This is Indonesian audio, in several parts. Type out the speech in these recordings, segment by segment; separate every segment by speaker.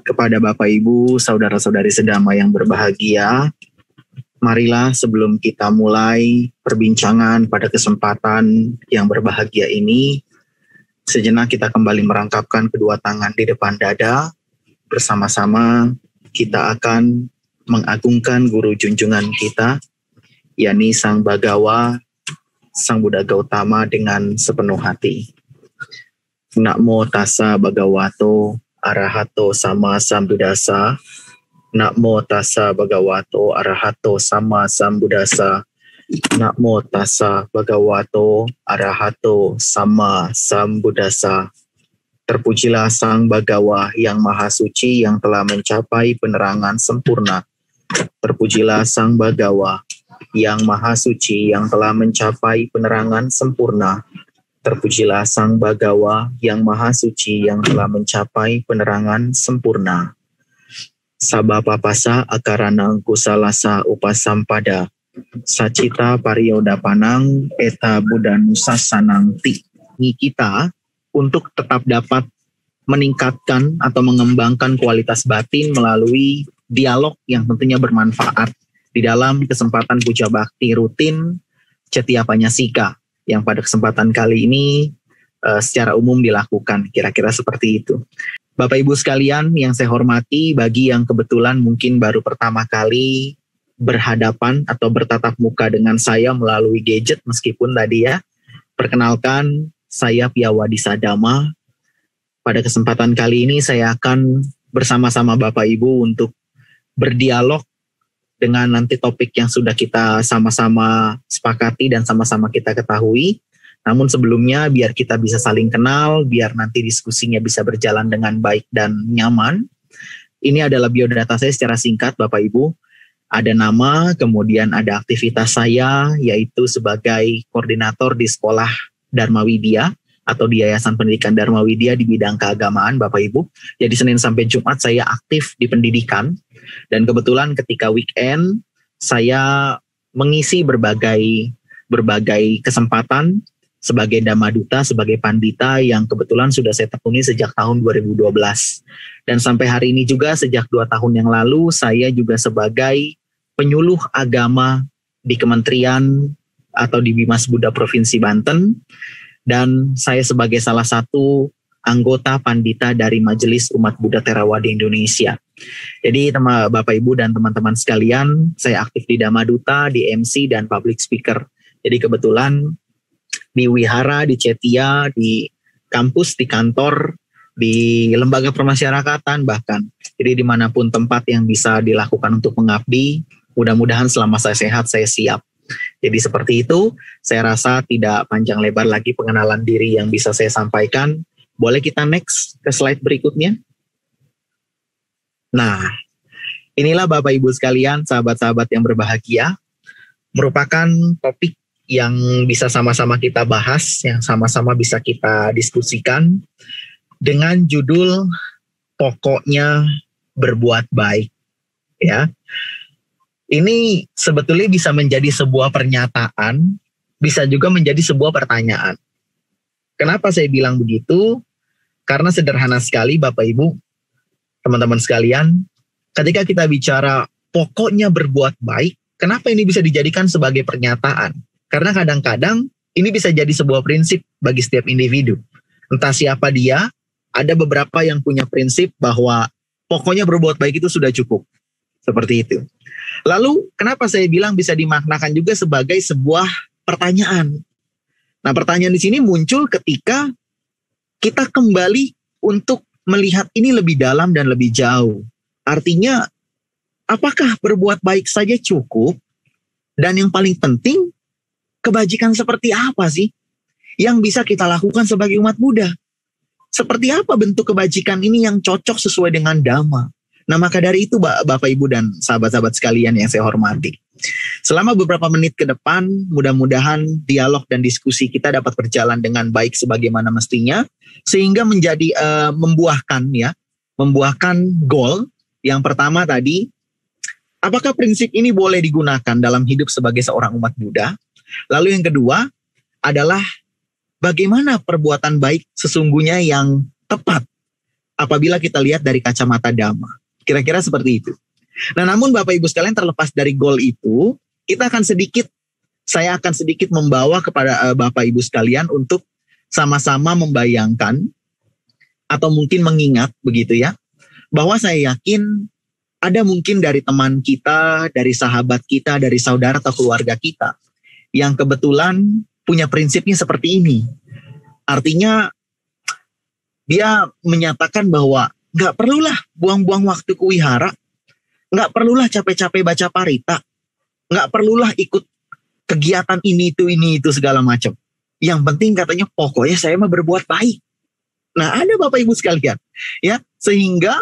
Speaker 1: Kepada Bapak Ibu, saudara-saudari sedama yang berbahagia, marilah sebelum kita mulai perbincangan pada kesempatan yang berbahagia ini, sejenak kita kembali merangkapkan kedua tangan di depan dada. Bersama-sama kita akan mengagungkan guru junjungan kita, yakni Sang Bagawa, Sang Buddha Gautama dengan sepenuh hati. Namo tassa bhagavato arahato sama sambuddhassa. Namo tassa bhagavato arahato sama sambuddhassa. Namo tassa bhagavato arahato sama sambuddhassa. Terpujilah Sang Bagawa yang Maha Suci yang telah mencapai penerangan sempurna. Terpujilah Sang Bagawa yang Maha Suci yang telah mencapai penerangan sempurna. Terpujilah Sang Bagawa yang Maha Suci yang telah mencapai penerangan sempurna. Sabapapasa akaranang kusalasa upasampada. Sacita pariyodapanang eta budanusasanang ti. Ini kita untuk tetap dapat meningkatkan atau mengembangkan kualitas batin melalui dialog yang tentunya bermanfaat di dalam kesempatan puja bakti rutin Cetya Panyasika yang pada kesempatan kali ini secara umum dilakukan, kira-kira seperti itu. Bapak Ibu sekalian yang saya hormati, bagi yang kebetulan mungkin baru pertama kali berhadapan atau bertatap muka dengan saya melalui gadget meskipun tadi ya, perkenalkan saya Piyawadi Sadama. Pada kesempatan kali ini saya akan bersama-sama Bapak Ibu untuk berdialog dengan nanti topik yang sudah kita sama-sama sepakati dan sama-sama kita ketahui. Namun sebelumnya biar kita bisa saling kenal, biar nanti diskusinya bisa berjalan dengan baik dan nyaman. Ini adalah biodata saya secara singkat Bapak Ibu. Ada nama, kemudian ada aktivitas saya yaitu sebagai koordinator di Sekolah Dharma Widya atau di Yayasan Pendidikan Dharma Widya di bidang keagamaan Bapak Ibu. Jadi Senin sampai Jumat saya aktif di pendidikan. Dan kebetulan ketika weekend saya mengisi berbagai kesempatan sebagai Dhamma Duta, sebagai pandita yang kebetulan sudah saya tekuni sejak tahun 2012. Dan sampai hari ini juga sejak 2 tahun yang lalu saya juga sebagai penyuluh agama di Kementerian atau di Bimas Buddha Provinsi Banten. Dan saya sebagai salah satu anggota pandita dari Majelis Umat Buddha Theravada Indonesia. Jadi Bapak Ibu dan teman-teman sekalian, saya aktif di Dhamma Duta, di MC dan public speaker. Jadi kebetulan di wihara, di Cetya, di kampus, di kantor, di lembaga permasyarakatan bahkan. Jadi dimanapun tempat yang bisa dilakukan untuk mengabdi, mudah-mudahan selama saya sehat, saya siap. Jadi seperti itu, saya rasa tidak panjang lebar lagi pengenalan diri yang bisa saya sampaikan. Boleh kita next ke slide berikutnya? Nah, inilah Bapak Ibu sekalian, sahabat-sahabat yang berbahagia, merupakan topik yang bisa sama-sama kita bahas, yang sama-sama bisa kita diskusikan dengan judul pokoknya berbuat baik. Ya, ini sebetulnya bisa menjadi sebuah pernyataan, bisa juga menjadi sebuah pertanyaan. Kenapa saya bilang begitu? Karena sederhana sekali Bapak Ibu, teman-teman sekalian, ketika kita bicara pokoknya berbuat baik, kenapa ini bisa dijadikan sebagai pernyataan? Karena kadang-kadang ini bisa jadi sebuah prinsip bagi setiap individu. Entah siapa dia, ada beberapa yang punya prinsip bahwa pokoknya berbuat baik itu sudah cukup. Seperti itu. Lalu kenapa saya bilang bisa dimaknakan juga sebagai sebuah pertanyaan? Nah, pertanyaan di sini muncul ketika kita kembali untuk melihat ini lebih dalam dan lebih jauh. Artinya, apakah berbuat baik saja cukup? Dan yang paling penting, kebajikan seperti apa sih yang bisa kita lakukan sebagai umat Buddha? Seperti apa bentuk kebajikan ini yang cocok sesuai dengan Dhamma? Nah, maka dari itu Bapak Ibu dan sahabat-sahabat sekalian yang saya hormati, selama beberapa menit ke depan, mudah-mudahan dialog dan diskusi kita dapat berjalan dengan baik sebagaimana mestinya, sehingga menjadi membuahkan goal. Yang pertama tadi, apakah prinsip ini boleh digunakan dalam hidup sebagai seorang umat Buddha? Lalu yang kedua adalah bagaimana perbuatan baik sesungguhnya yang tepat apabila kita lihat dari kacamata Dhamma. Kira-kira seperti itu. Nah, namun Bapak Ibu sekalian, terlepas dari goal itu, saya akan sedikit membawa kepada Bapak Ibu sekalian untuk sama-sama membayangkan atau mungkin mengingat begitu ya, bahwa saya yakin ada mungkin dari teman kita, dari sahabat kita, dari saudara atau keluarga kita yang kebetulan punya prinsipnya seperti ini. Artinya dia menyatakan bahwa nggak perlulah buang-buang waktu ke wihara, nggak perlulah capek-capek baca parita, nggak perlulah ikut kegiatan ini itu segala macam. Yang penting katanya pokoknya saya mah berbuat baik. Nah, ada Bapak Ibu sekalian, ya, sehingga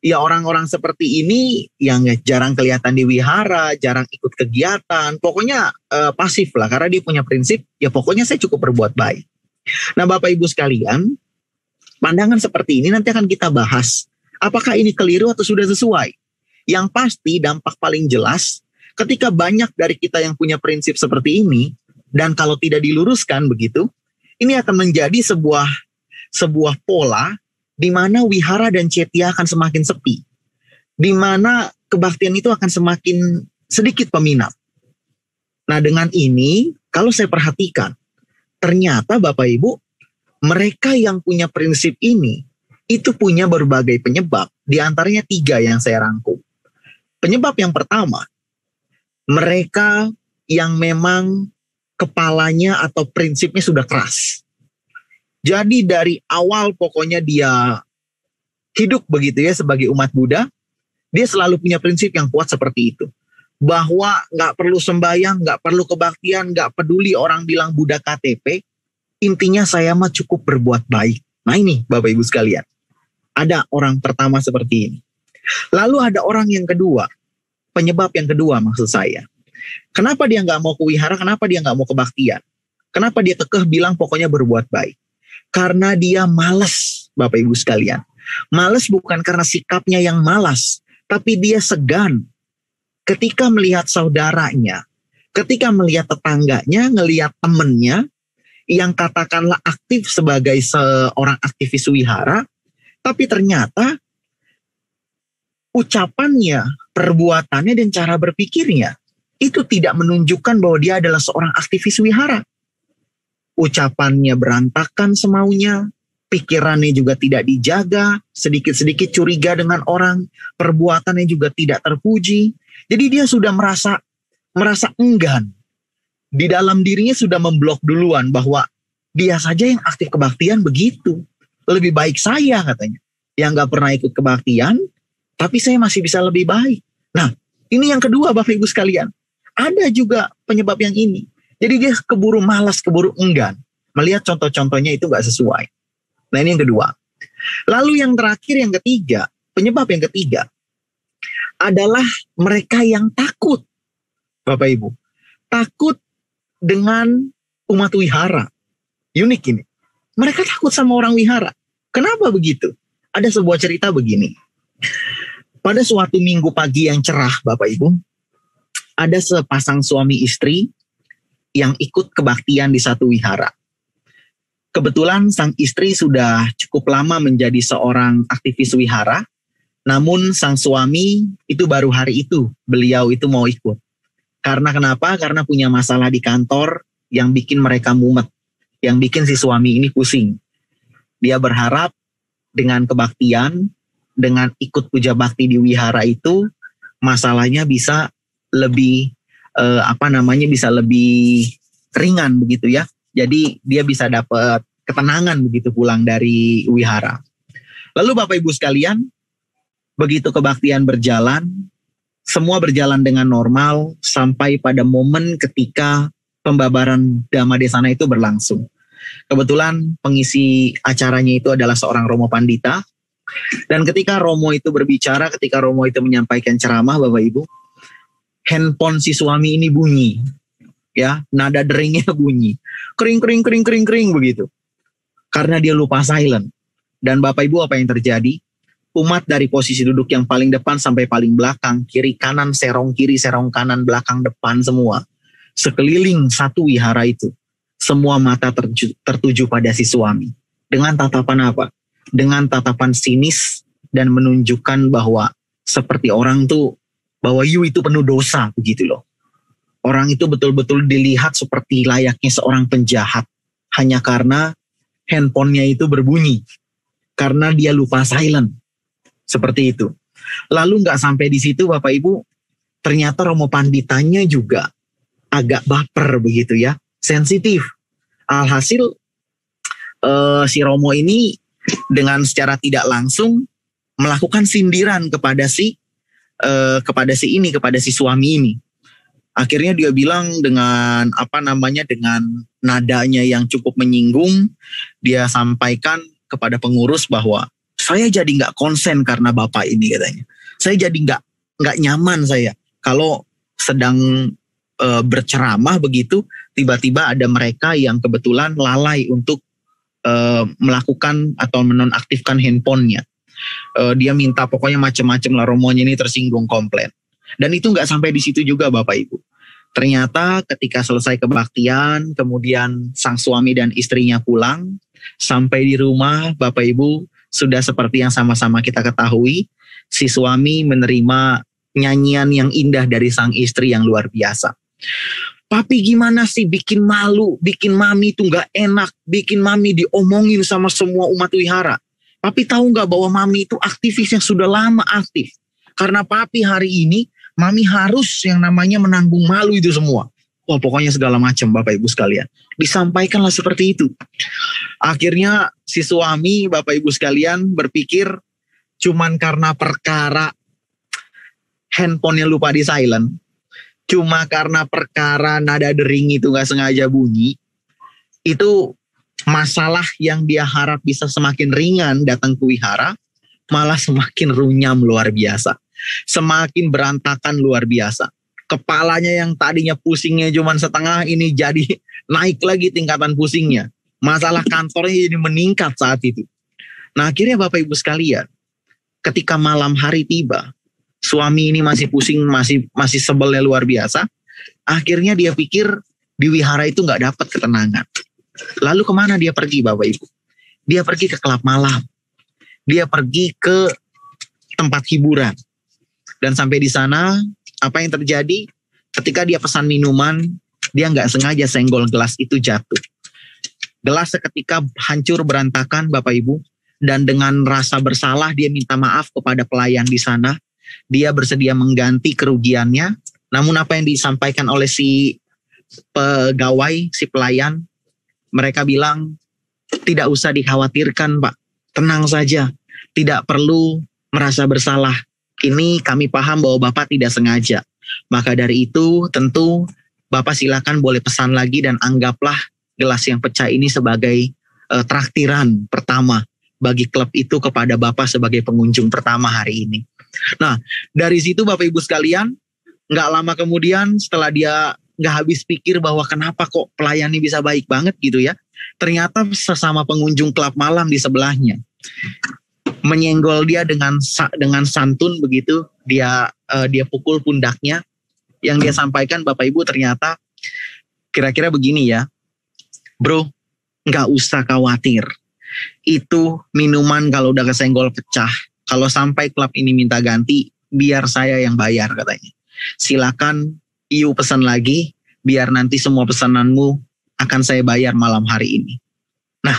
Speaker 1: ya orang-orang seperti ini yang jarang kelihatan di wihara, jarang ikut kegiatan, pokoknya pasif lah, karena dia punya prinsip, ya pokoknya saya cukup berbuat baik. Nah, Bapak Ibu sekalian, pandangan seperti ini nanti akan kita bahas. Apakah ini keliru atau sudah sesuai? Yang pasti dampak paling jelas ketika banyak dari kita yang punya prinsip seperti ini, dan kalau tidak diluruskan begitu, ini akan menjadi sebuah pola di mana wihara dan cetya akan semakin sepi. Di mana kebaktian itu akan semakin sedikit peminat. Nah, dengan ini, kalau saya perhatikan, ternyata Bapak Ibu, mereka yang punya prinsip ini, itu punya berbagai penyebab. Di antaranya 3 yang saya rangkum. Penyebab yang pertama, mereka yang memang kepalanya atau prinsipnya sudah keras. Jadi dari awal pokoknya dia hidup begitu ya sebagai umat Buddha, dia selalu punya prinsip yang kuat seperti itu. Bahwa gak perlu sembahyang, gak perlu kebaktian, gak peduli orang bilang Buddha KTP, intinya saya mah cukup berbuat baik. Nah ini Bapak Ibu sekalian, ada orang pertama seperti ini. Lalu ada orang yang kedua, penyebab yang kedua maksud saya. Kenapa dia gak mau ke wihara, kenapa dia gak mau kebaktian? Kenapa dia kekeh bilang pokoknya berbuat baik? Karena dia malas, Bapak Ibu sekalian. Malas bukan karena sikapnya yang malas, tapi dia segan ketika melihat saudaranya, ketika melihat tetangganya, ngelihat temennya, yang katakanlah aktif sebagai seorang aktivis wihara, tapi ternyata ucapannya, perbuatannya, dan cara berpikirnya, itu tidak menunjukkan bahwa dia adalah seorang aktivis wihara. Ucapannya berantakan semaunya, pikirannya juga tidak dijaga, sedikit-sedikit curiga dengan orang, perbuatannya juga tidak terpuji. Jadi dia sudah merasa enggan. Di dalam dirinya sudah memblok duluan bahwa dia saja yang aktif kebaktian begitu. Lebih baik saya katanya, yang gak pernah ikut kebaktian, tapi saya masih bisa lebih baik. Nah, ini yang kedua Bapak Ibu sekalian. Ada juga penyebab yang ini. Jadi dia keburu malas, keburu enggan. Melihat contoh-contohnya itu gak sesuai. Nah ini yang kedua. Lalu yang terakhir, yang ketiga, penyebab yang ketiga adalah mereka yang takut. Bapak Ibu, takut dengan umat wihara. Unik ini. Mereka takut sama orang wihara. Kenapa begitu? Ada sebuah cerita begini. Pada suatu minggu pagi yang cerah Bapak Ibu, ada sepasang suami istri yang ikut kebaktian di satu wihara. Kebetulan sang istri sudah cukup lama menjadi seorang aktivis wihara, namun sang suami itu baru hari itu beliau itu mau ikut. Karena kenapa? Karena punya masalah di kantor yang bikin mereka mumet, yang bikin si suami ini pusing. Dia berharap dengan kebaktian, dengan ikut puja bakti di wihara itu, masalahnya bisa lebih bisa lebih ringan begitu ya. Jadi dia bisa dapat ketenangan begitu pulang dari wihara. Lalu Bapak Ibu sekalian, begitu kebaktian berjalan, semua berjalan dengan normal sampai pada momen ketika pembabaran Dhamma Desana itu berlangsung. Kebetulan pengisi acaranya itu adalah seorang Romo Pandita. Dan ketika Romo itu berbicara, ketika Romo itu menyampaikan ceramah Bapak Ibu, handphone si suami ini bunyi. Ya, nada deringnya bunyi. Kering begitu. Karena dia lupa silent. Dan Bapak Ibu apa yang terjadi? Umat dari posisi duduk yang paling depan sampai paling belakang, kiri kanan, serong kiri, serong kanan, belakang depan semua. Sekeliling satu wihara itu. Semua mata tertuju pada si suami. Dengan tatapan apa? dengan tatapan sinis dan menunjukkan bahwa seperti orang tuh, bahwa you itu penuh dosa begitu loh. Orang itu betul-betul dilihat seperti layaknya seorang penjahat hanya karena handphonenya itu berbunyi, karena dia lupa silent, seperti itu. Lalu nggak sampai di situ Bapak Ibu, ternyata Romo Panditanya juga agak baper begitu ya, sensitif. Alhasil si Romo ini dengan secara tidak langsung melakukan sindiran kepada si suami ini. Akhirnya dia bilang dengan dengan nadanya yang cukup menyinggung, dia sampaikan kepada pengurus bahwa saya jadi nggak konsen karena bapak ini, katanya. Saya jadi nggak nyaman saya kalau sedang berceramah begitu, tiba-tiba ada mereka yang kebetulan lalai untuk melakukan atau menonaktifkan handphonenya. Dia minta pokoknya macam-macam lah, romonya ini tersinggung komplain. Dan itu nggak sampai di situ juga Bapak Ibu. Ternyata ketika selesai kebaktian, kemudian sang suami dan istrinya pulang, sampai di rumah Bapak Ibu sudah seperti yang sama-sama kita ketahui, si suami menerima nyanyian yang indah dari sang istri yang luar biasa. Papi gimana sih, bikin malu, bikin mami tuh gak enak, bikin mami diomongin sama semua umat wihara. Papi tahu gak bahwa mami itu aktivis yang sudah lama aktif. Karena papi hari ini, mami harus yang namanya menanggung malu itu semua. Wah, pokoknya segala macam Bapak Ibu sekalian. Disampaikanlah seperti itu. Akhirnya si suami Bapak Ibu sekalian berpikir cuman karena perkara handphonenya lupa di silent, cuma karena perkara nada dering itu gak sengaja bunyi, itu masalah yang dia harap bisa semakin ringan datang ke wihara, malah semakin runyam luar biasa. Semakin berantakan luar biasa. Kepalanya yang tadinya pusingnya cuma setengah, ini jadi naik lagi tingkatan pusingnya. Masalah kantornya jadi meningkat saat itu. Nah akhirnya Bapak Ibu sekalian, ketika malam hari tiba, suami ini masih pusing, masih sebelnya luar biasa. Akhirnya dia pikir di wihara itu gak dapat ketenangan. Lalu kemana dia pergi Bapak Ibu? Dia pergi ke klub malam. Dia pergi ke tempat hiburan. Dan sampai di sana, apa yang terjadi? Ketika dia pesan minuman, dia nggak sengaja senggol gelas itu jatuh. Gelas seketika hancur berantakan Bapak Ibu. Dan dengan rasa bersalah dia minta maaf kepada pelayan di sana. Dia bersedia mengganti kerugiannya. Namun apa yang disampaikan oleh si pegawai, si pelayan, mereka bilang, tidak usah dikhawatirkan Pak. Tenang saja, tidak perlu merasa bersalah. Ini kami paham bahwa Bapak tidak sengaja. Maka dari itu tentu Bapak silakan boleh pesan lagi dan anggaplah gelas yang pecah ini sebagai traktiran pertama bagi klub itu kepada Bapak sebagai pengunjung pertama hari ini. Nah dari situ Bapak Ibu sekalian, gak lama kemudian setelah dia gak habis pikir bahwa kenapa kok pelayan ini bisa baik banget gitu ya. Ternyata sesama pengunjung klub malam di sebelahnya menyenggol dia dengan santun begitu, dia pukul pundaknya. Yang dia sampaikan Bapak Ibu ternyata kira-kira begini ya, bro, nggak usah khawatir, itu minuman kalau udah kesenggol pecah, kalau sampai klub ini minta ganti, biar saya yang bayar katanya. Silakan you pesan lagi, biar nanti semua pesananmu akan saya bayar malam hari ini. Nah,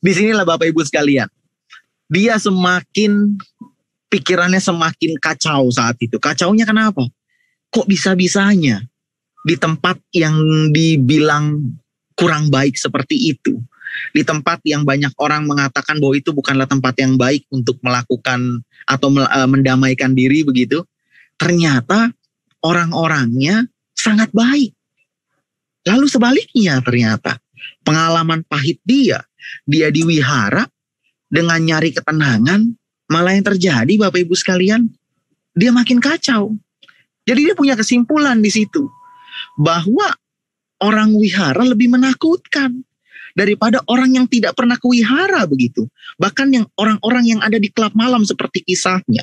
Speaker 1: disinilah Bapak Ibu sekalian, dia semakin, pikirannya semakin kacau saat itu. Kacaunya kenapa? Kok bisa-bisanya di tempat yang dibilang kurang baik seperti itu, di tempat yang banyak orang mengatakan bahwa itu bukanlah tempat yang baik untuk melakukan atau mendamaikan diri begitu, ternyata orang-orangnya sangat baik. Lalu sebaliknya ternyata pengalaman pahit dia di wihara dengan nyari ketenangan, malah yang terjadi Bapak Ibu sekalian, dia makin kacau. Jadi dia punya kesimpulan di situ, bahwa orang wihara lebih menakutkan daripada orang yang tidak pernah ke wihara begitu. Bahkan yang orang-orang yang ada di klub malam seperti kisahnya.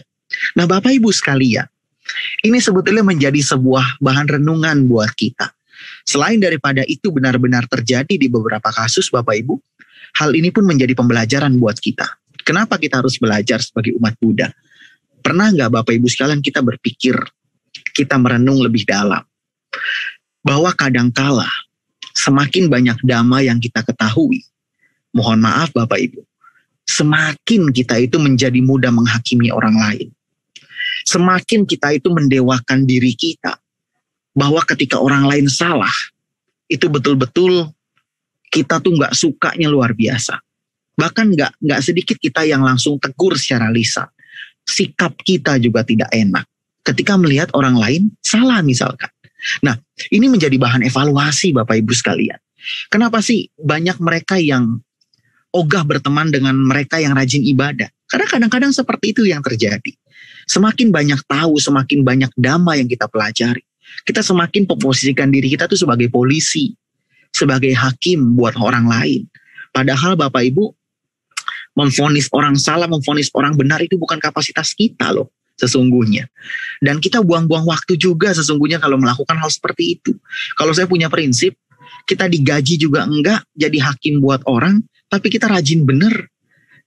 Speaker 1: Nah Bapak Ibu sekalian, ini sebetulnya menjadi sebuah bahan renungan buat kita. Selain daripada itu benar-benar terjadi di beberapa kasus Bapak Ibu, hal ini pun menjadi pembelajaran buat kita. Kenapa kita harus belajar sebagai umat Buddha? Pernah nggak Bapak Ibu sekalian kita berpikir, kita merenung lebih dalam, bahwa kadangkala semakin banyak dhamma yang kita ketahui, mohon maaf Bapak Ibu, semakin kita itu menjadi mudah menghakimi orang lain. Semakin kita itu mendewakan diri kita, bahwa ketika orang lain salah, itu betul-betul kita tuh nggak sukanya luar biasa. Bahkan nggak sedikit kita yang langsung tegur secara lisan. Sikap kita juga tidak enak ketika melihat orang lain salah misalkan. Nah, ini menjadi bahan evaluasi Bapak Ibu sekalian. Kenapa sih banyak mereka yang ogah berteman dengan mereka yang rajin ibadah? Karena kadang-kadang seperti itu yang terjadi. Semakin banyak tahu, semakin banyak dhamma yang kita pelajari, kita semakin memposisikan diri kita tuh sebagai polisi, sebagai hakim buat orang lain. Padahal Bapak Ibu, memvonis orang salah, memvonis orang benar itu bukan kapasitas kita loh sesungguhnya. Dan kita buang-buang waktu juga sesungguhnya kalau melakukan hal seperti itu. Kalau saya punya prinsip, kita digaji juga enggak jadi hakim buat orang, tapi kita rajin bener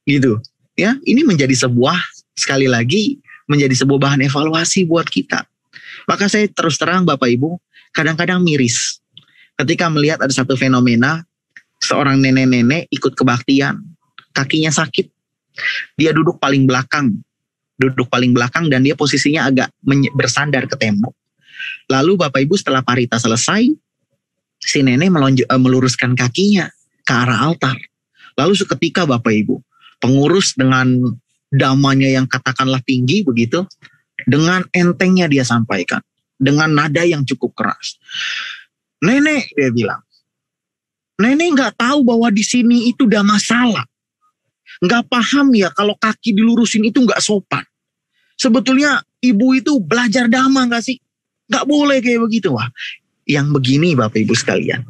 Speaker 1: gitu. Ya, ini menjadi sebuah, sekali lagi, menjadi sebuah bahan evaluasi buat kita. Maka saya terus terang Bapak Ibu, kadang-kadang miris ketika melihat ada satu fenomena, seorang nenek-nenek ikut kebaktian, kakinya sakit, dia duduk paling belakang dan dia posisinya agak bersandar ke tembok. Lalu Bapak Ibu setelah parita selesai, si nenek meluruskan kakinya ke arah altar. Lalu seketika Bapak Ibu, pengurus dengan damanya yang katakanlah tinggi begitu, dengan entengnya dia sampaikan, dengan nada yang cukup keras. Nenek, dia bilang, nenek nggak tahu bahwa di sini itu udah masalah. Nggak paham ya kalau kaki dilurusin itu nggak sopan. Sebetulnya ibu itu belajar dhamma nggak sih? Nggak boleh kayak begitu. Wah, yang begini Bapak Ibu sekalian,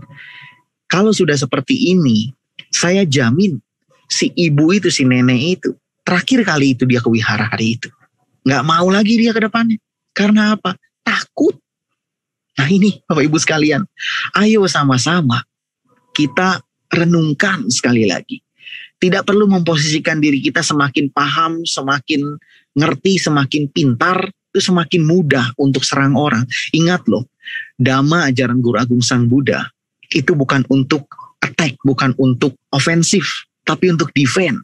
Speaker 1: kalau sudah seperti ini, saya jamin si ibu itu, si nenek itu, terakhir kali itu dia ke wihara hari itu. Nggak mau lagi dia ke depannya. Karena apa? Takut. Nah ini Bapak Ibu sekalian, ayo sama-sama kita renungkan sekali lagi. Tidak perlu memposisikan diri kita semakin paham, semakin ngerti, semakin pintar, itu semakin mudah untuk serang orang. Ingat loh, dhamma ajaran Guru Agung Sang Buddha, itu bukan untuk attack, bukan untuk ofensif, tapi untuk defend.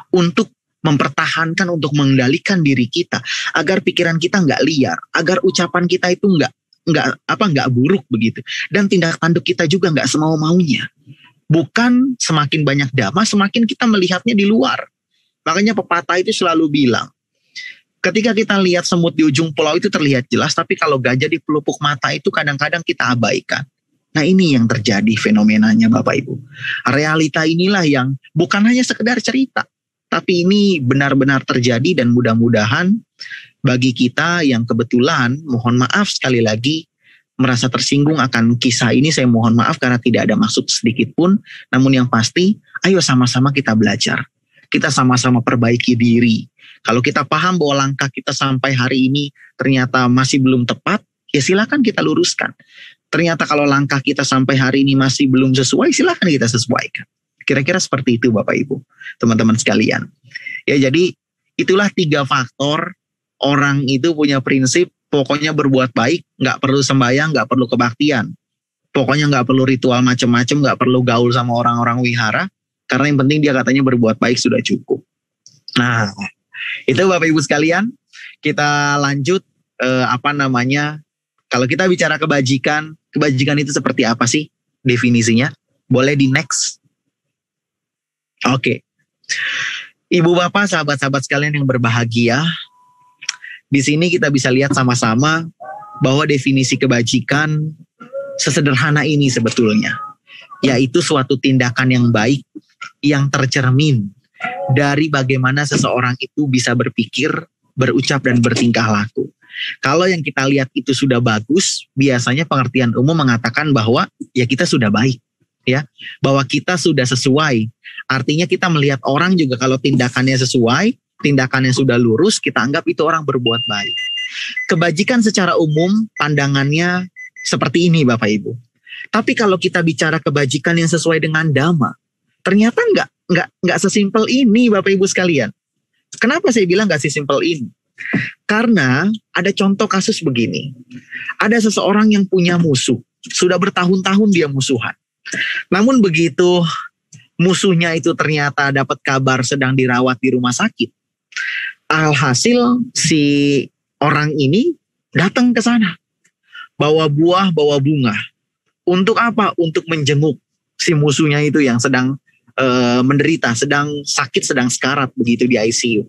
Speaker 1: Untuk mempertahankan, untuk mengendalikan diri kita, agar pikiran kita nggak liar, agar ucapan kita itu nggak buruk begitu. Dan tindak tanduk kita juga nggak semau-maunya. Bukan semakin banyak dhamma, semakin kita melihatnya di luar. Makanya pepatah itu selalu bilang, ketika kita lihat semut di ujung pulau itu terlihat jelas, tapi kalau gajah di pelupuk mata itu kadang-kadang kita abaikan. Nah ini yang terjadi fenomenanya Bapak Ibu. Realita inilah yang bukan hanya sekedar cerita, tapi ini benar-benar terjadi dan mudah-mudahan bagi kita yang kebetulan, mohon maaf sekali lagi, merasa tersinggung akan kisah ini, saya mohon maaf karena tidak ada maksud sedikit pun. Namun yang pasti, ayo sama-sama kita belajar. Kita sama-sama perbaiki diri. Kalau kita paham bahwa langkah kita sampai hari ini ternyata masih belum tepat, ya silakan kita luruskan. Ternyata kalau langkah kita sampai hari ini masih belum sesuai, silakan kita sesuaikan. Kira-kira seperti itu Bapak Ibu, teman-teman sekalian. Ya jadi itulah 3 faktor orang itu punya prinsip, pokoknya berbuat baik, nggak perlu sembahyang, nggak perlu kebaktian. Pokoknya nggak perlu ritual macam-macam, nggak perlu gaul sama orang-orang wihara, karena yang penting dia katanya berbuat baik sudah cukup. Nah, itu Bapak Ibu sekalian, kita lanjut kalau kita bicara kebajikan itu seperti apa sih definisinya? Boleh di next. Oke. Ibu Bapak, sahabat-sahabat sekalian yang berbahagia, di sini kita bisa lihat sama-sama bahwa definisi kebajikan sesederhana ini sebetulnya, yaitu suatu tindakan yang baik yang tercermin dari bagaimana seseorang itu bisa berpikir, berucap, dan bertingkah laku. Kalau yang kita lihat itu sudah bagus, biasanya pengertian umum mengatakan bahwa ya kita sudah baik, ya, bahwa kita sudah sesuai. Artinya kita melihat orang juga kalau tindakannya sesuai, tindakannya sudah lurus, kita anggap itu orang berbuat baik. Kebajikan secara umum pandangannya seperti ini Bapak Ibu. Tapi kalau kita bicara kebajikan yang sesuai dengan dhamma, ternyata nggak sesimpel ini Bapak Ibu sekalian. Kenapa saya bilang gak sesimpel ini? Karena ada contoh kasus begini. Ada seseorang yang punya musuh. Sudah bertahun-tahun dia musuhan. Namun begitu musuhnya itu ternyata dapat kabar sedang dirawat di rumah sakit. Alhasil si orang ini datang ke sana. Bawa buah, bawa bunga. Untuk apa? Untuk menjenguk si musuhnya itu yang sedang menderita, sedang sakit, sedang sekarat begitu di ICU.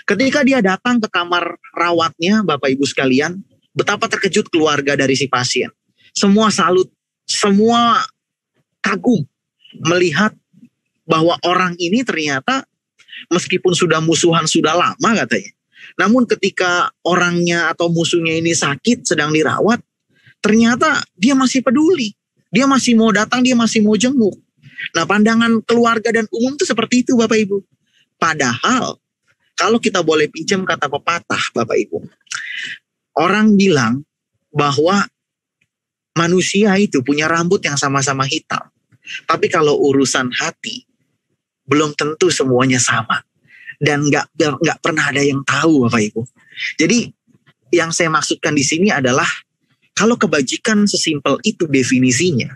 Speaker 1: Ketika dia datang ke kamar rawatnya, Bapak Ibu sekalian, betapa terkejut keluarga dari si pasien. Semua salut, semua kagum melihat bahwa orang ini ternyata meskipun sudah musuhan sudah lama katanya. Namun ketika orangnya atau musuhnya ini sakit, sedang dirawat, ternyata dia masih peduli. Dia masih mau datang, dia masih mau jenguk. Nah, pandangan keluarga dan umum itu seperti itu Bapak Ibu. Padahal kalau kita boleh pinjam kata pepatah Bapak Ibu, orang bilang bahwa manusia itu punya rambut yang sama-sama hitam. Tapi kalau urusan hati, belum tentu semuanya sama. Dan nggak pernah ada yang tahu Bapak Ibu. Jadi yang saya maksudkan di sini adalah kalau kebajikan sesimpel itu definisinya,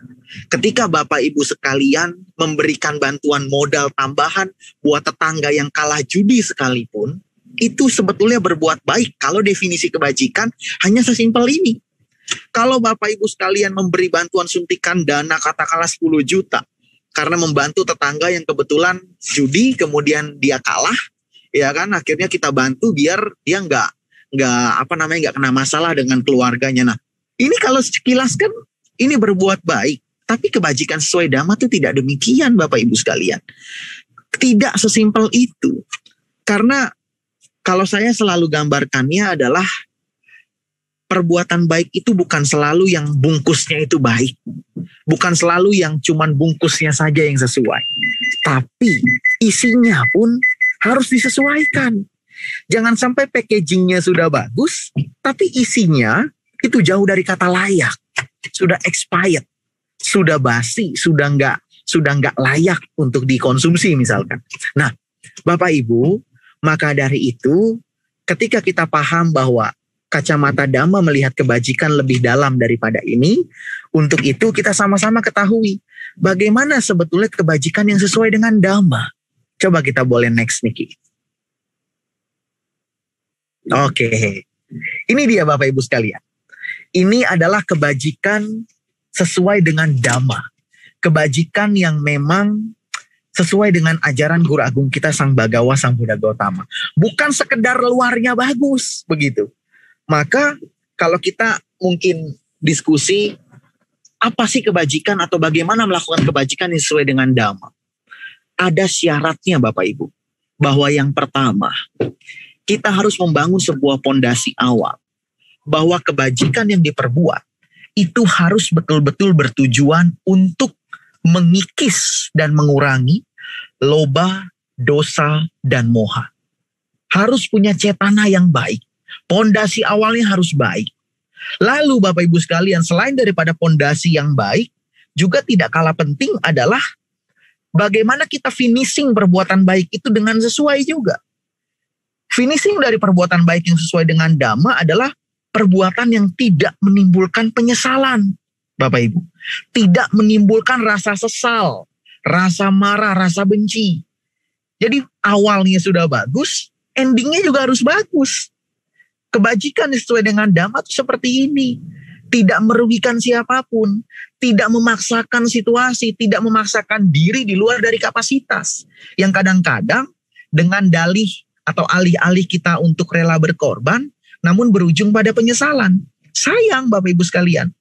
Speaker 1: ketika Bapak Ibu sekalian memberikan bantuan modal tambahan buat tetangga yang kalah judi sekalipun, itu sebetulnya berbuat baik. Kalau definisi kebajikan hanya sesimpel ini. Kalau Bapak Ibu sekalian memberi bantuan suntikan dana katakanlah 10 juta, karena membantu tetangga yang kebetulan judi, kemudian dia kalah, ya kan, akhirnya kita bantu biar dia nggak kena masalah dengan keluarganya. Nah, ini kalau sekilas kan ini berbuat baik, tapi kebajikan sesuai dhamma itu tidak demikian Bapak Ibu sekalian. Tidak sesimpel itu. Karena kalau saya selalu gambarkannya adalah perbuatan baik itu bukan selalu yang bungkusnya itu baik. Bukan selalu yang cuman bungkusnya saja yang sesuai. Tapi isinya pun harus disesuaikan. Jangan sampai packagingnya sudah bagus, tapi isinya itu jauh dari kata layak, sudah expired, sudah basi, sudah nggak layak untuk dikonsumsi misalkan. Nah, Bapak Ibu, maka dari itu ketika kita paham bahwa kacamata Dhamma melihat kebajikan lebih dalam daripada ini, untuk itu kita sama-sama ketahui bagaimana sebetulnya kebajikan yang sesuai dengan Dhamma. Coba kita boleh next Niki. Oke, ini dia Bapak Ibu sekalian. Ini adalah kebajikan sesuai dengan Dhamma. Kebajikan yang memang sesuai dengan ajaran Guru Agung kita Sang Bhagawa Sang Buddha Gautama. Bukan sekedar luarnya bagus, begitu. Maka kalau kita mungkin diskusi, apa sih kebajikan atau bagaimana melakukan kebajikan yang sesuai dengan Dhamma? Ada syaratnya Bapak Ibu. Bahwa yang pertama, kita harus membangun sebuah pondasi awal. Bahwa kebajikan yang diperbuat itu harus betul-betul bertujuan untuk mengikis dan mengurangi loba, dosa, dan moha. Harus punya cetana yang baik. Pondasi awalnya harus baik. Lalu Bapak Ibu sekalian, selain daripada pondasi yang baik, juga tidak kalah penting adalah bagaimana kita finishing perbuatan baik itu dengan sesuai juga. Finishing dari perbuatan baik yang sesuai dengan Dhamma adalah perbuatan yang tidak menimbulkan penyesalan, Bapak Ibu. Tidak menimbulkan rasa sesal, rasa marah, rasa benci. Jadi awalnya sudah bagus, endingnya juga harus bagus. Kebajikan sesuai dengan Dhamma itu seperti ini. Tidak merugikan siapapun, tidak memaksakan situasi, tidak memaksakan diri di luar dari kapasitas. Yang kadang-kadang dengan dalih atau alih-alih kita untuk rela berkorban, namun berujung pada penyesalan. Sayang Bapak Ibu sekalian,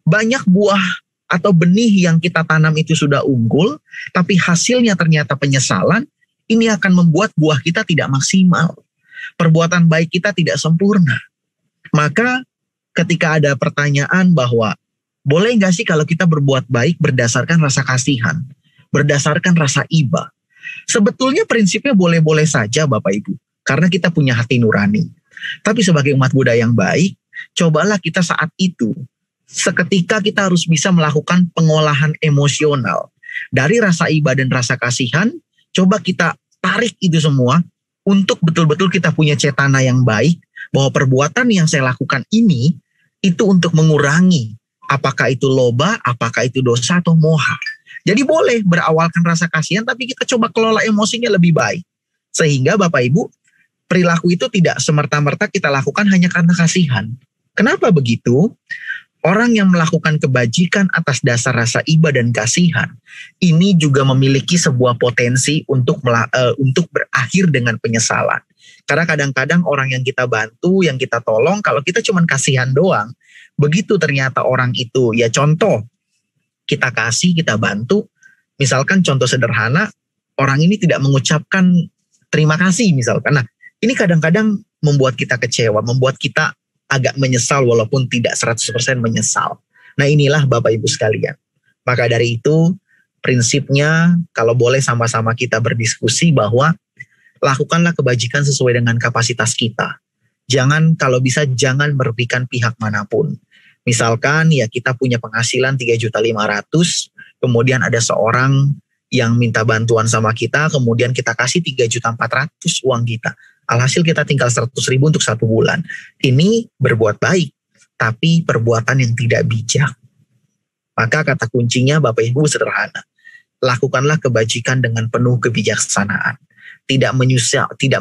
Speaker 1: banyak buah atau benih yang kita tanam itu sudah unggul, tapi hasilnya ternyata penyesalan, ini akan membuat buah kita tidak maksimal. Perbuatan baik kita tidak sempurna. Maka ketika ada pertanyaan bahwa boleh nggak sih kalau kita berbuat baik berdasarkan rasa kasihan, berdasarkan rasa iba? Sebetulnya prinsipnya boleh-boleh saja Bapak Ibu, karena kita punya hati nurani. Tapi sebagai umat Buddha yang baik, cobalah kita saat itu, seketika kita harus bisa melakukan pengolahan emosional. Dari rasa iba dan rasa kasihan, coba kita tarik itu semua untuk betul-betul kita punya cetana yang baik, bahwa perbuatan yang saya lakukan ini, itu untuk mengurangi, apakah itu loba, apakah itu dosa atau moha. Jadi boleh berawalkan rasa kasihan, tapi kita coba kelola emosinya lebih baik. Sehingga Bapak Ibu, perilaku itu tidak semerta-merta kita lakukan hanya karena kasihan. Kenapa begitu? Orang yang melakukan kebajikan atas dasar rasa iba dan kasihan, ini juga memiliki sebuah potensi untuk berakhir dengan penyesalan. Karena kadang-kadang orang yang kita bantu, yang kita tolong, kalau kita cuma kasihan doang, begitu ternyata orang itu, ya contoh, kita kasih, kita bantu, misalkan contoh sederhana, orang ini tidak mengucapkan terima kasih misalkan. Nah, ini kadang-kadang membuat kita kecewa, membuat kita agak menyesal walaupun tidak 100% menyesal. Nah inilah Bapak Ibu sekalian. Maka dari itu prinsipnya kalau boleh sama-sama kita berdiskusi bahwa lakukanlah kebajikan sesuai dengan kapasitas kita. Jangan, kalau bisa jangan merugikan pihak manapun. Misalkan ya kita punya penghasilan 3.500.000, kemudian ada seorang yang minta bantuan sama kita, kemudian kita kasih 3.400.000 uang kita. Alhasil kita tinggal 100.000 untuk 1 bulan. Ini berbuat baik, tapi perbuatan yang tidak bijak. Maka kata kuncinya Bapak Ibu sederhana. Lakukanlah kebajikan dengan penuh kebijaksanaan. Tidak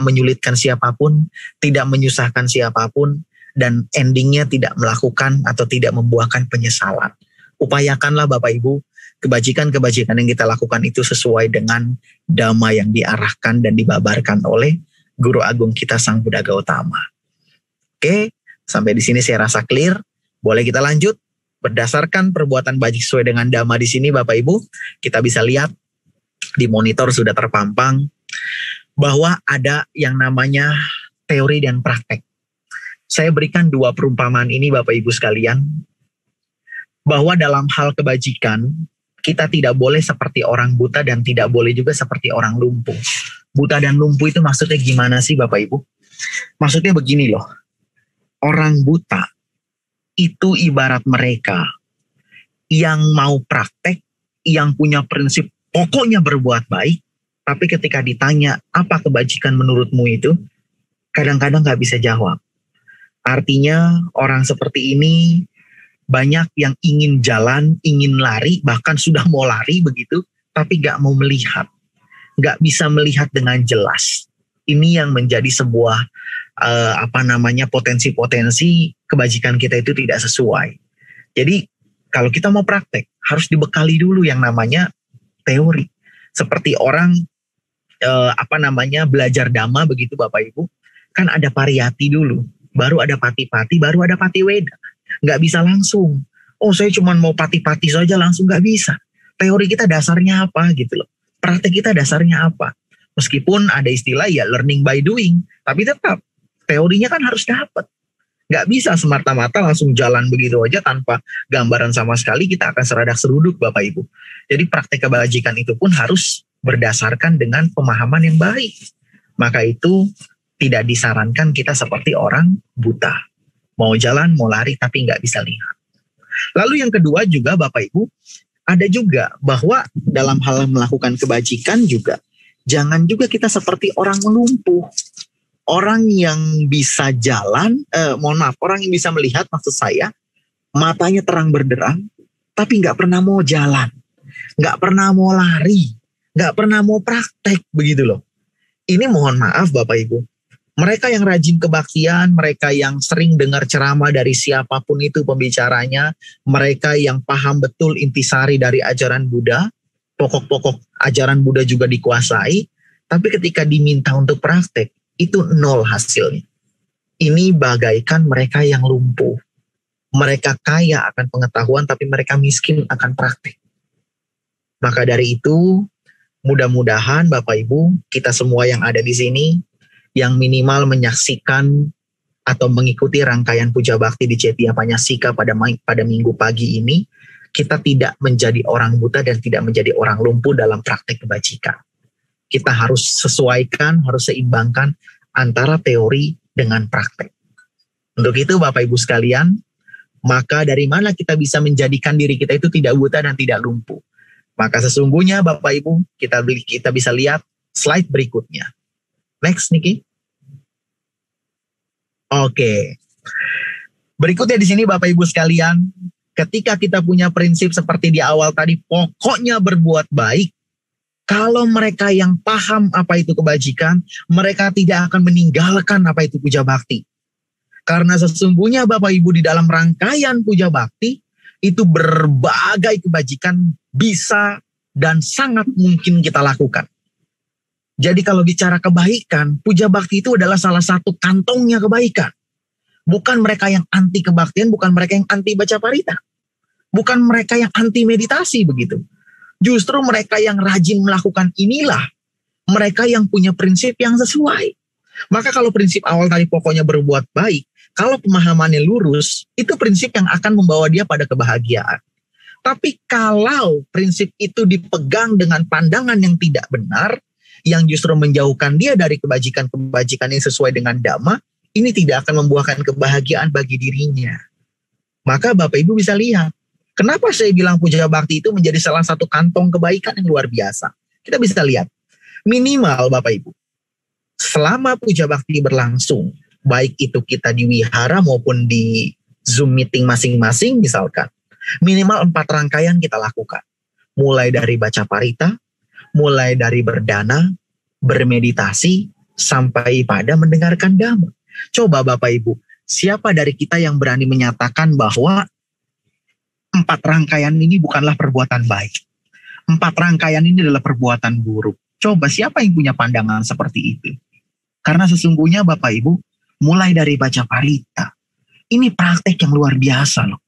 Speaker 1: menyulitkan siapapun, tidak menyusahkan siapapun, dan endingnya tidak melakukan atau tidak membuahkan penyesalan. Upayakanlah Bapak Ibu, kebajikan-kebajikan yang kita lakukan itu sesuai dengan dhamma yang diarahkan dan dibabarkan oleh Guru Agung kita Sang Buddha Gautama. Oke, sampai di sini saya rasa clear. Boleh kita lanjut? Berdasarkan perbuatan bajik sesuai dengan dhamma di sini Bapak Ibu, kita bisa lihat di monitor sudah terpampang bahwa ada yang namanya teori dan praktek. Saya berikan 2 perumpamaan ini Bapak Ibu sekalian, bahwa dalam hal kebajikan, kita tidak boleh seperti orang buta dan tidak boleh juga seperti orang lumpuh. Buta dan lumpuh itu maksudnya gimana sih Bapak Ibu? Maksudnya begini loh, orang buta itu ibarat mereka yang mau praktek, yang punya prinsip pokoknya berbuat baik, tapi ketika ditanya apa kebajikan menurutmu itu, kadang-kadang gak bisa jawab. Artinya orang seperti ini banyak yang ingin jalan, ingin lari, bahkan sudah mau lari begitu, tapi gak mau melihat. Gak bisa melihat dengan jelas. Ini yang menjadi sebuah potensi-potensi kebajikan kita itu tidak sesuai. Jadi kalau kita mau praktek harus dibekali dulu yang namanya teori. Seperti orang belajar dhamma begitu Bapak Ibu, kan ada pariyati dulu, baru ada pati-pati, baru ada patiweda. Gak bisa langsung. Oh saya cuma mau pati-pati saja langsung, gak bisa. Teori kita dasarnya apa gitu loh. Praktek kita dasarnya apa? Meskipun ada istilah ya learning by doing, tapi tetap teorinya kan harus dapat. Gak bisa semata-mata langsung jalan begitu aja tanpa gambaran sama sekali, kita akan seradak seruduk Bapak Ibu. Jadi praktek kebajikan itu pun harus berdasarkan dengan pemahaman yang baik. Maka itu tidak disarankan kita seperti orang buta. Mau jalan, mau lari, tapi gak bisa lihat. Lalu yang kedua juga Bapak Ibu, ada juga bahwa dalam hal melakukan kebajikan juga, jangan juga kita seperti orang lumpuh. Orang yang bisa jalan, orang yang bisa melihat maksud saya, matanya terang berderang, tapi gak pernah mau jalan, gak pernah mau lari, gak pernah mau praktek, begitu loh. Ini mohon maaf Bapak Ibu. Mereka yang rajin kebaktian, mereka yang sering dengar ceramah dari siapapun itu pembicaranya, mereka yang paham betul intisari dari ajaran Buddha, pokok-pokok ajaran Buddha juga dikuasai, tapi ketika diminta untuk praktek, itu nol hasilnya. Ini bagaikan mereka yang lumpuh. Mereka kaya akan pengetahuan, tapi mereka miskin akan praktek. Maka dari itu, mudah-mudahan Bapak Ibu, kita semua yang ada di sini, yang minimal menyaksikan atau mengikuti rangkaian puja bakti di Cetya Panyasika pada minggu pagi ini, kita tidak menjadi orang buta dan tidak menjadi orang lumpuh dalam praktek kebajikan. Kita harus sesuaikan, harus seimbangkan antara teori dengan praktek. Untuk itu Bapak Ibu sekalian, maka dari mana kita bisa menjadikan diri kita itu tidak buta dan tidak lumpuh? Maka sesungguhnya Bapak Ibu, kita bisa lihat slide berikutnya. Next, Niki. Oke. Berikutnya di sini Bapak Ibu sekalian, ketika kita punya prinsip seperti di awal tadi, pokoknya berbuat baik. Kalau mereka yang paham apa itu kebajikan, mereka tidak akan meninggalkan apa itu puja bakti. Karena sesungguhnya Bapak Ibu di dalam rangkaian puja bakti, itu berbagai kebajikan bisa dan sangat mungkin kita lakukan. Jadi kalau bicara kebaikan, puja bakti itu adalah salah satu kantongnya kebaikan. Bukan mereka yang anti kebaktian, bukan mereka yang anti baca parita. Bukan mereka yang anti meditasi begitu. Justru mereka yang rajin melakukan inilah, mereka yang punya prinsip yang sesuai. Maka kalau prinsip awal tadi pokoknya berbuat baik, kalau pemahamannya lurus, itu prinsip yang akan membawa dia pada kebahagiaan. Tapi kalau prinsip itu dipegang dengan pandangan yang tidak benar, yang justru menjauhkan dia dari kebajikan-kebajikan yang sesuai dengan dhamma, ini tidak akan membuahkan kebahagiaan bagi dirinya. Maka Bapak Ibu bisa lihat, kenapa saya bilang puja bakti itu menjadi salah satu kantong kebaikan yang luar biasa. Kita bisa lihat, minimal Bapak Ibu, selama puja bakti berlangsung, baik itu kita di wihara maupun di Zoom meeting masing-masing misalkan, minimal 4 rangkaian kita lakukan. Mulai dari baca parita, mulai dari berdana, bermeditasi, sampai pada mendengarkan dhamma. Coba Bapak Ibu, siapa dari kita yang berani menyatakan bahwa 4 rangkaian ini bukanlah perbuatan baik? 4 rangkaian ini adalah perbuatan buruk. Coba siapa yang punya pandangan seperti itu? Karena sesungguhnya Bapak Ibu, mulai dari baca parita, ini praktek yang luar biasa loh.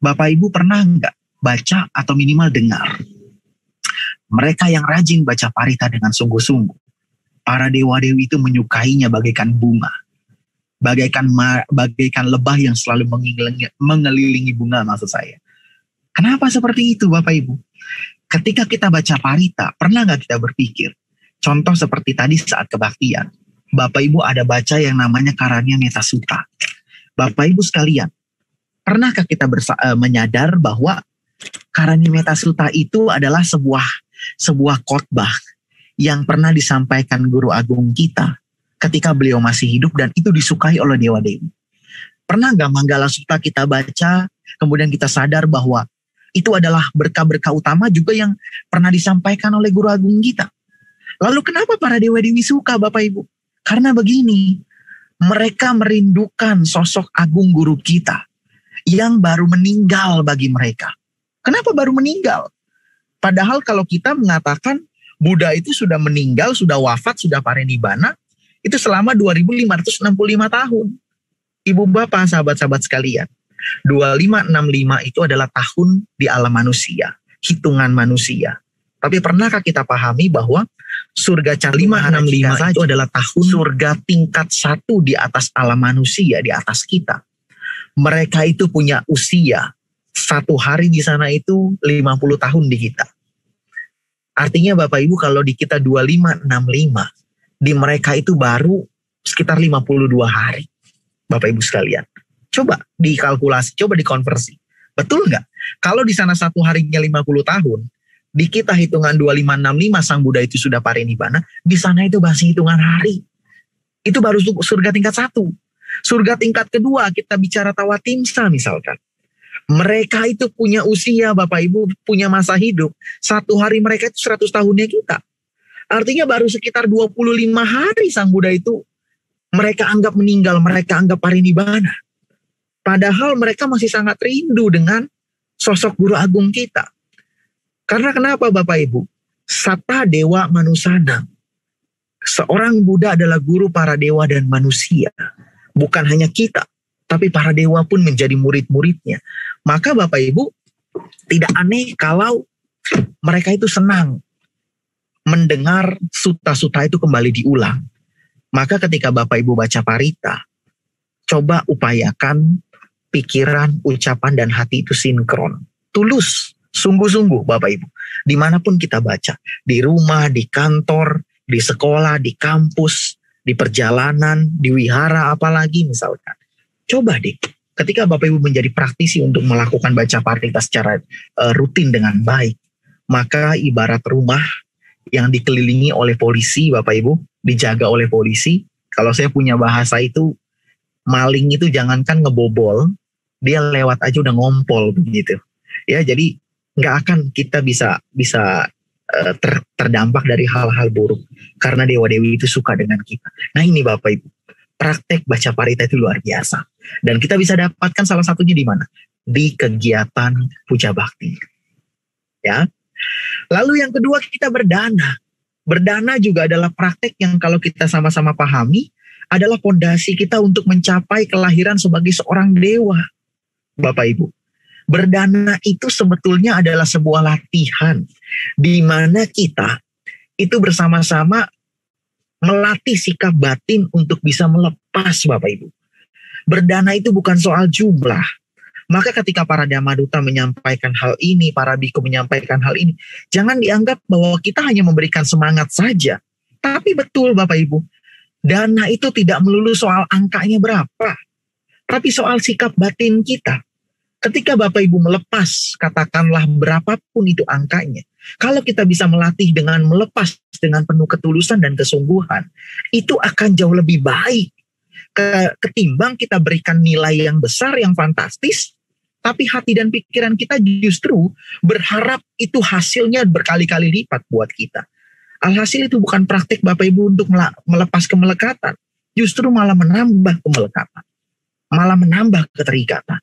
Speaker 1: Bapak Ibu pernah nggak baca atau minimal dengar? Mereka yang rajin baca parita dengan sungguh-sungguh, para dewa-dewi itu menyukainya bagaikan bunga. Bagaikan lebah yang selalu mengelilingi bunga maksud saya. Kenapa seperti itu Bapak Ibu? Ketika kita baca parita, pernah nggak kita berpikir? Contoh seperti tadi saat kebaktian. Bapak Ibu ada baca yang namanya Karanya Metta Sutta. Bapak Ibu sekalian, pernahkah kita menyadar bahwa Karanya Metta Sutta itu adalah sebuah khotbah yang pernah disampaikan Guru Agung kita ketika beliau masih hidup dan itu disukai oleh dewa-dewi. Pernah nggak Manggala Sutta kita baca, kemudian kita sadar bahwa itu adalah berkah-berkah utama juga yang pernah disampaikan oleh Guru Agung kita. Lalu kenapa para dewa-dewi suka Bapak Ibu? Karena begini, mereka merindukan sosok agung guru kita yang baru meninggal bagi mereka. Kenapa baru meninggal? Padahal kalau kita mengatakan Buddha itu sudah meninggal, sudah wafat, sudah parinibbana, itu selama 2565 tahun. Ibu bapak, sahabat-sahabat sekalian, 2565 itu adalah tahun di alam manusia, hitungan manusia. Tapi pernahkah kita pahami bahwa surga Cakra 565 itu adalah tahun surga tingkat 1 di atas alam manusia, di atas kita. Mereka itu punya usia, 1 hari di sana itu 50 tahun di kita. Artinya Bapak Ibu kalau di kita 2565, di mereka itu baru sekitar 52 hari. Bapak Ibu sekalian, coba dikalkulasi, coba dikonversi. Betul nggak? Kalau di sana 1 harinya 50 tahun, di kita hitungan 2565 Sang Buddha itu sudah parinibbana, di sana itu masih hitungan hari. Itu baru surga tingkat 1. Surga tingkat kedua kita bicara Tawatimsa misalkan. Mereka itu punya usia Bapak Ibu, punya masa hidup. 1 hari mereka itu 100 tahunnya kita. Artinya baru sekitar 25 hari Sang Buddha itu mereka anggap meninggal, mereka anggap parinibbana. Padahal mereka masih sangat rindu dengan sosok Guru Agung kita. Karena kenapa Bapak Ibu? Sata Dewa Manusana. Seorang Buddha adalah guru para dewa dan manusia. Bukan hanya kita, tapi para dewa pun menjadi murid-muridnya. Maka Bapak Ibu, tidak aneh kalau mereka itu senang mendengar sutta-sutta itu kembali diulang. Maka ketika Bapak Ibu baca parita, coba upayakan pikiran, ucapan, dan hati itu sinkron. Tulus, sungguh-sungguh Bapak Ibu. Dimanapun kita baca, di rumah, di kantor, di sekolah, di kampus, di perjalanan, di wihara apalagi misalkan. Coba deh, ketika Bapak Ibu menjadi praktisi untuk melakukan baca parita secara rutin dengan baik, maka ibarat rumah yang dikelilingi oleh polisi Bapak Ibu, dijaga oleh polisi. Kalau saya punya bahasa itu, maling itu jangankan ngebobol, dia lewat aja udah ngompol begitu. Ya, jadi nggak akan kita bisa terdampak dari hal-hal buruk karena dewa-dewi itu suka dengan kita. Nah ini Bapak Ibu, praktek baca parita itu luar biasa. Dan kita bisa dapatkan salah satunya di mana? Di kegiatan puja bakti. Ya. Lalu yang kedua kita berdana. Berdana juga adalah praktek yang kalau kita sama-sama pahami adalah fondasi kita untuk mencapai kelahiran sebagai seorang dewa. Bapak Ibu, berdana itu sebetulnya adalah sebuah latihan di mana kita itu bersama-sama melatih sikap batin untuk bisa melepas Bapak Ibu. Berdana itu bukan soal jumlah. Maka ketika para Dhammaduta menyampaikan hal ini, para biku menyampaikan hal ini, jangan dianggap bahwa kita hanya memberikan semangat saja. Tapi betul Bapak Ibu, dana itu tidak melulu soal angkanya berapa, tapi soal sikap batin kita. Ketika Bapak Ibu melepas, katakanlah berapapun itu angkanya, kalau kita bisa melatih dengan melepas dengan penuh ketulusan dan kesungguhan, itu akan jauh lebih baik ketimbang kita berikan nilai yang besar, yang fantastis, tapi hati dan pikiran kita justru berharap itu hasilnya berkali-kali lipat buat kita. Alhasil itu bukan praktik Bapak Ibu untuk melepas kemelekatan, justru malah menambah kemelekatan, malah menambah keterikatan.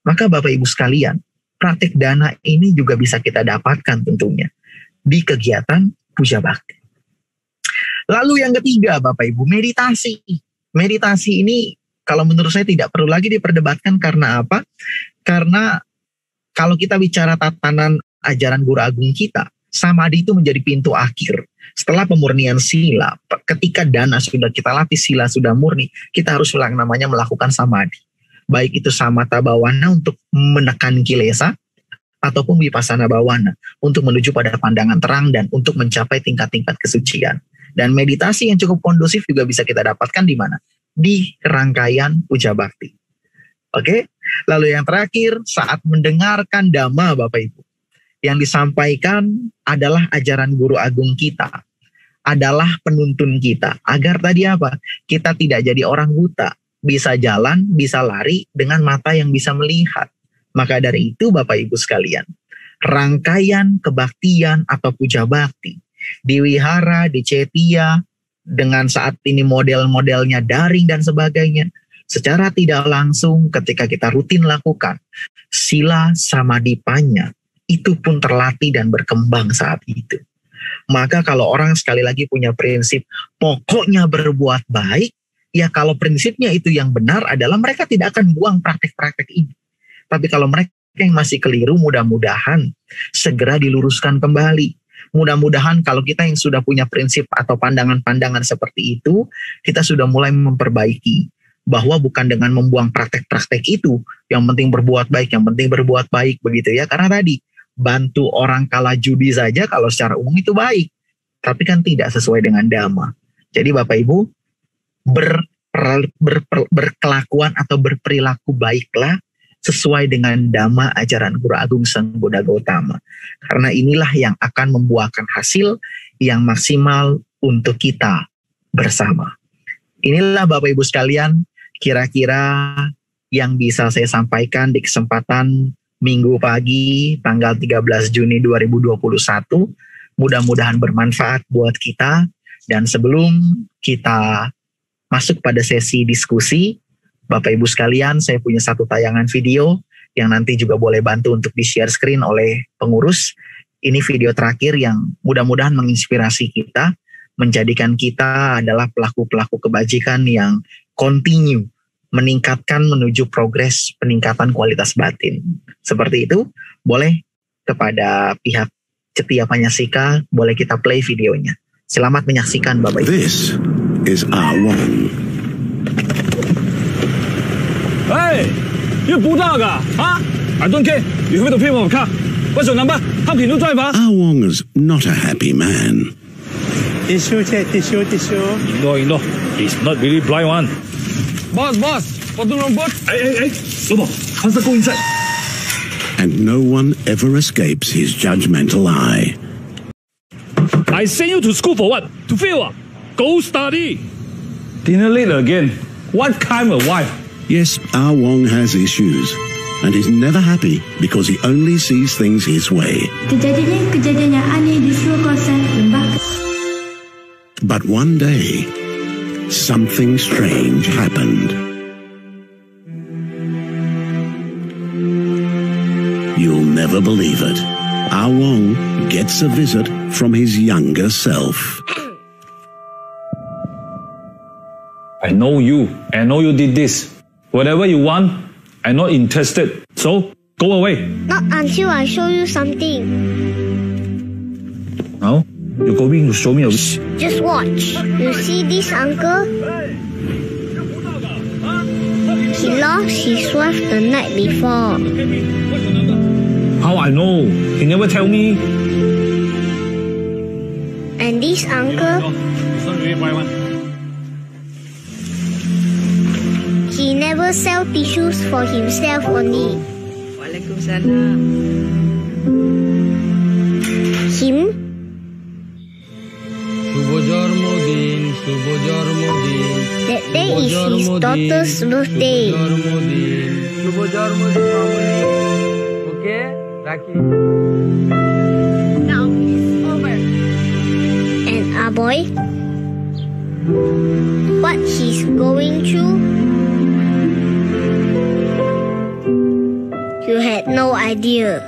Speaker 1: Maka Bapak Ibu sekalian, praktik dana ini juga bisa kita dapatkan tentunya di kegiatan puja bakti. Lalu yang ketiga Bapak Ibu, meditasi. Meditasi ini kalau menurut saya tidak perlu lagi diperdebatkan karena apa? Karena kalau kita bicara tatanan ajaran Guru Agung kita, samadhi itu menjadi pintu akhir. Setelah pemurnian sila, ketika dana sudah kita latih, sila sudah murni, kita harus namanya melakukan samadhi. Baik itu samatha bawana untuk menekan kilesa, ataupun vipassana bawana untuk menuju pada pandangan terang dan untuk mencapai tingkat-tingkat kesucian. Dan meditasi yang cukup kondusif juga bisa kita dapatkan di mana? Di rangkaian puja bakti. Oke? Lalu yang terakhir, saat mendengarkan dhamma Bapak Ibu, yang disampaikan adalah ajaran Guru Agung kita, adalah penuntun kita. Agar tadi apa? Kita tidak jadi orang buta, bisa jalan, bisa lari dengan mata yang bisa melihat. Maka dari itu Bapak Ibu sekalian, rangkaian kebaktian atau puja bakti di wihara, di cetia, dengan saat ini model-modelnya daring dan sebagainya, secara tidak langsung ketika kita rutin lakukan, sila samadhipanya itu pun terlatih dan berkembang saat itu. Maka kalau orang sekali lagi punya prinsip, pokoknya berbuat baik, ya kalau prinsipnya itu yang benar adalah mereka tidak akan buang praktek-praktek ini. Tapi kalau mereka yang masih keliru, mudah-mudahan segera diluruskan kembali. Mudah-mudahan kalau kita yang sudah punya prinsip atau pandangan-pandangan seperti itu, kita sudah mulai memperbaiki. Bahwa bukan dengan membuang praktek-praktek itu, yang penting berbuat baik, begitu ya. Karena tadi, bantu orang kalah judi saja kalau secara umum itu baik. Tapi kan tidak sesuai dengan dhamma. Jadi Bapak Ibu, berkelakuan atau berperilaku baiklah sesuai dengan dhamma ajaran Guru Agung Sang Buddha Gautama. Karena inilah yang akan membuahkan hasil yang maksimal untuk kita bersama. Inilah Bapak Ibu sekalian, kira-kira yang bisa saya sampaikan di kesempatan Minggu pagi tanggal 13 Juni 2021. Mudah-mudahan bermanfaat buat kita. Dan sebelum kita masuk pada sesi diskusi, Bapak Ibu sekalian, saya punya satu tayangan video yang nanti juga boleh bantu untuk di-share screen oleh pengurus. Ini video terakhir yang mudah-mudahan menginspirasi kita, menjadikan kita adalah pelaku-pelaku kebajikan yang continue, meningkatkan menuju progres peningkatan kualitas batin. Seperti itu, boleh kepada pihak Cetia Panyasika, boleh kita play videonya. Selamat menyaksikan Bapak Ibu.
Speaker 2: This is R1.
Speaker 3: Hey, you 不大噶啊 I don't care. You have to pay for car. What's your number? How can you drive?
Speaker 2: Awong's not a happy man.
Speaker 3: Tissue. Ignore. He's not really blind one. Boss, what do wrong boss? Hey, Lobo, faster go inside.
Speaker 2: And no one ever escapes his judgmental eye.
Speaker 3: I send you to school for what? To fail? Go study. Dinner late again. What kind of wife?
Speaker 2: Yes, Ah Wong has issues, and is never happy because he only sees things his way.
Speaker 4: Kejadian yang aneh di seluruh kawasan lembah.
Speaker 2: But one day, something strange happened. You'll never believe it. Ah Wong gets a visit from his younger self.
Speaker 3: I know you. I know you did this. Whatever you want, I'm not interested. So, go away.
Speaker 5: Not until I show you something.
Speaker 3: Now, you're going to show me a...
Speaker 5: Just watch. You see this uncle? He lost his wife the night before.
Speaker 3: How I know? He never tell me.
Speaker 5: And this uncle, he never sell tissues for himself only.
Speaker 6: Waalaikumsalam.
Speaker 5: Him, that day is his daughter's birthday.
Speaker 6: Okay, Raki.
Speaker 5: Now it's over. And our boy, what he's going through, you had no idea.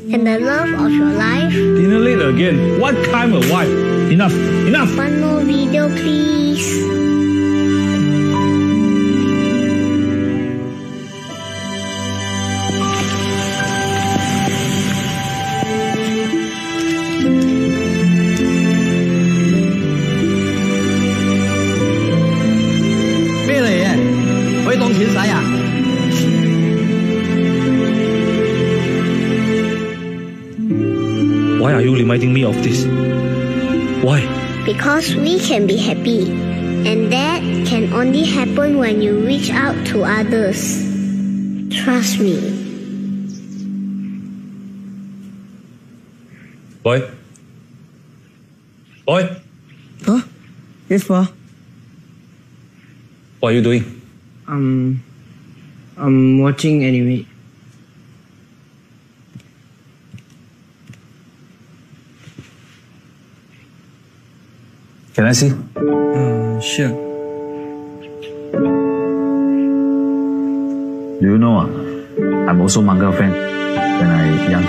Speaker 5: And the love of your life.
Speaker 3: Dinner late again. What kind of wife? Enough. Enough.
Speaker 5: One more video, please.
Speaker 3: Why are you reminding me of this? Why?
Speaker 5: Because we can be happy. And that can only happen when you reach out to others. Trust me.
Speaker 3: Boy? Boy?
Speaker 6: Huh? Yes, Pa.
Speaker 3: What are you doing?
Speaker 6: I'm watching anime.
Speaker 3: Can I see?
Speaker 6: Sure.
Speaker 3: Do you know, I'm also manga fan when I young.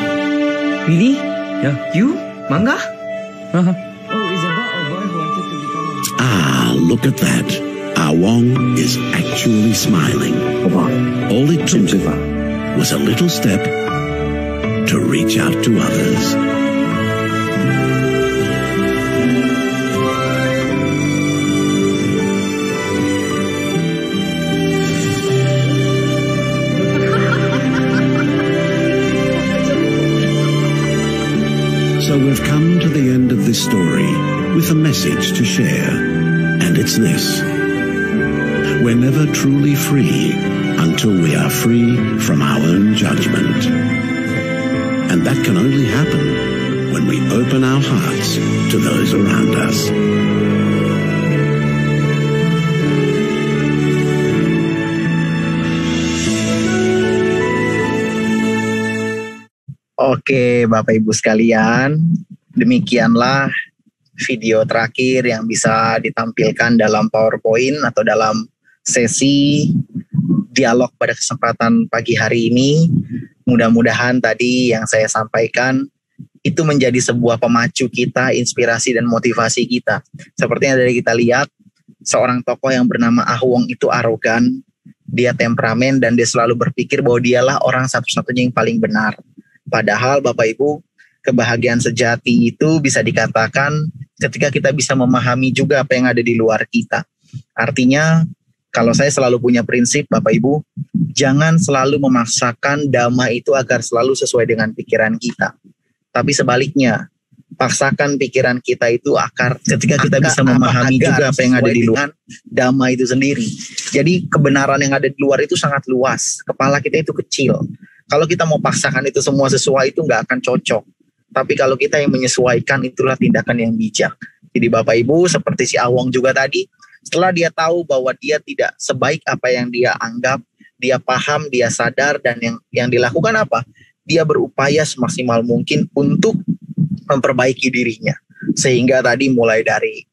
Speaker 6: Really?
Speaker 3: Yeah.
Speaker 6: You? Manga?
Speaker 3: Uh-huh.
Speaker 6: Oh, it's about a boy who wanted to become a...
Speaker 2: Ah, look at that. Ah Wong is actually smiling. All it took was a little step to reach out to others. So we've come to the end of this story with a message to share, and it's this. We're never truly free until we are free from our own judgment. And that can only happen when we open our hearts to those around us.
Speaker 1: Oke, Bapak Ibu sekalian, demikianlah video terakhir yang bisa ditampilkan dalam PowerPoint atau dalam sesi dialog pada kesempatan pagi hari ini. Mudah-mudahan tadi yang saya sampaikan itu menjadi sebuah pemacu kita, inspirasi dan motivasi kita. Seperti yang dari kita lihat, seorang tokoh yang bernama Ah Wong itu arogan, dia temperamen dan dia selalu berpikir bahwa dialah orang satu-satunya yang paling benar. Padahal Bapak Ibu, kebahagiaan sejati itu bisa dikatakan ketika kita bisa memahami juga apa yang ada di luar kita. Artinya, kalau saya selalu punya prinsip Bapak Ibu, jangan selalu memaksakan dhamma itu agar selalu sesuai dengan pikiran kita. Tapi sebaliknya, paksakan pikiran kita itu akar ketika kita bisa memahami juga apa yang ada di luar dhamma itu sendiri. Jadi kebenaran yang ada di luar itu sangat luas, kepala kita itu kecil. Kalau kita mau paksakan itu semua sesuai itu nggak akan cocok. Tapi kalau kita yang menyesuaikan, itulah tindakan yang bijak. Jadi Bapak Ibu seperti si Awong juga tadi, setelah dia tahu bahwa dia tidak sebaik apa yang dia anggap, dia paham, dia sadar, dan yang dilakukan apa? Dia berupaya semaksimal mungkin untuk memperbaiki dirinya. Sehingga tadi mulai dari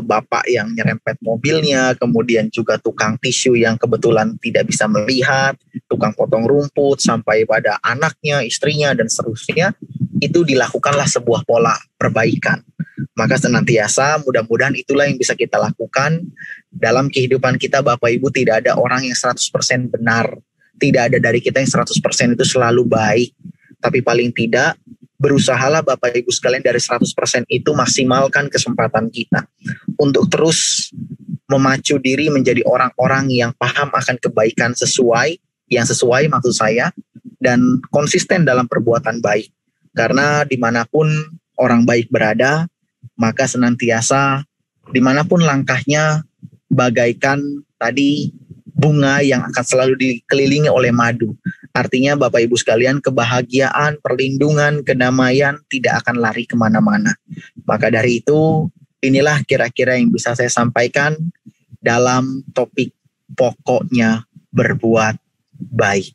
Speaker 1: bapak yang nyerempet mobilnya, kemudian juga tukang tisu yang kebetulan tidak bisa melihat, tukang potong rumput, sampai pada anaknya, istrinya, dan seterusnya, itu dilakukanlah sebuah pola perbaikan. Maka senantiasa mudah-mudahan itulah yang bisa kita lakukan dalam kehidupan kita. Bapak Ibu, tidak ada orang yang 100% benar. Tidak ada dari kita yang 100% itu selalu baik. Tapi paling tidak, berusahalah Bapak Ibu sekalian dari 100% itu maksimalkan kesempatan kita untuk terus memacu diri menjadi orang-orang yang paham akan kebaikan yang sesuai maksud saya, dan konsisten dalam perbuatan baik. Karena dimanapun orang baik berada, maka senantiasa dimanapun langkahnya bagaikan tadi bunga yang akan selalu dikelilingi oleh madu. Artinya Bapak Ibu sekalian, kebahagiaan, perlindungan, kedamaian tidak akan lari kemana-mana. Maka dari itu, inilah kira-kira yang bisa saya sampaikan dalam topik pokoknya berbuat baik.